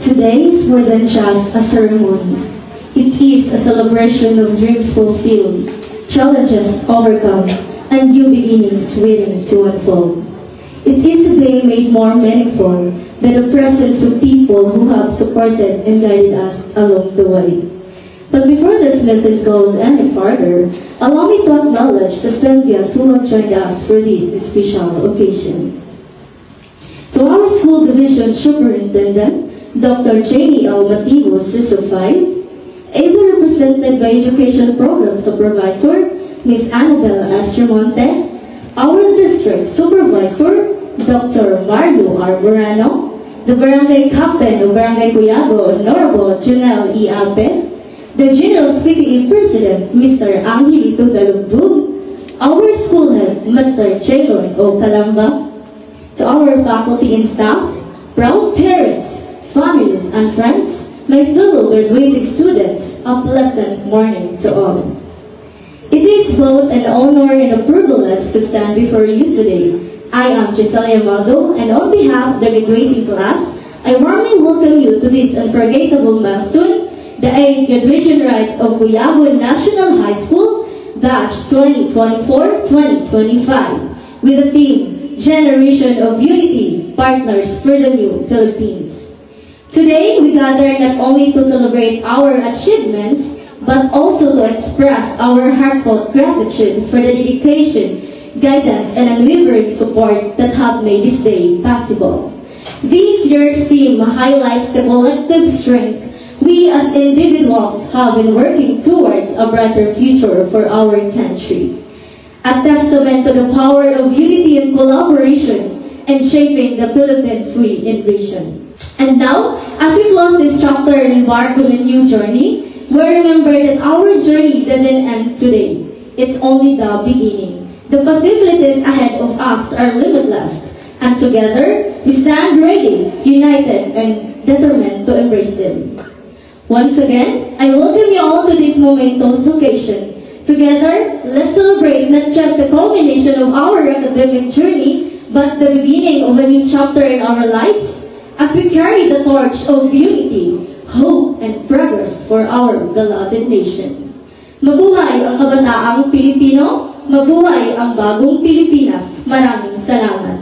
Today is more than just a ceremony. It is a celebration of dreams fulfilled, challenges overcome, and new beginnings waiting to unfold. It is a day made more meaningful by the presence of people who have supported and guided us along the way. But before this message goes any further, allow me to acknowledge the STEM guests who have joined us for this special occasion. To our school division superintendent, Dr. Janie L. Mativos, CISO 5, ably represented by Education Program Supervisor, Ms. Annabelle S. Remonte, our district supervisor, Dr. Mario R. Morano, the barangay captain of Barangay Cuyago, Honorable Janelle E. Ape, the General PTA President, Mr. Angelito Dalugbug, our school head, Mr. Jaylon O. Calamba, to our faculty and staff, proud parents, families, and friends, my fellow graduating students, a pleasant morning to all. It is both an honor and a privilege to stand before you today. I am Giselle Yamaldo, and on behalf of the graduating class, I warmly welcome you to this unforgettable milestone, the 8th graduation rites of Cuyago National High School, Batch 2024-2025, with the theme, Generation of Unity, Partners for the New Philippines. Today, we gather not only to celebrate our achievements, but also to express our heartfelt gratitude for the dedication, guidance, and unwavering support that have made this day possible. This year's theme highlights the collective strength we as individuals have been working towards a brighter future for our country. A testament to the power of unity and collaboration in shaping the Philippines we envision. And now, as we close this chapter and embark on a new journey, we remember that our journey doesn't end today. It's only the beginning. The possibilities ahead of us are limitless, and together, we stand ready, united, and determined to embrace them. Once again, I welcome you all to this momentous occasion. Together, let's celebrate not just the culmination of our academic journey, but the beginning of a new chapter in our lives as we carry the torch of unity, hope, and progress for our beloved nation. Mabuhay ang kabataang Pilipino, mabuhay ang bagong Pilipinas. Maraming salamat.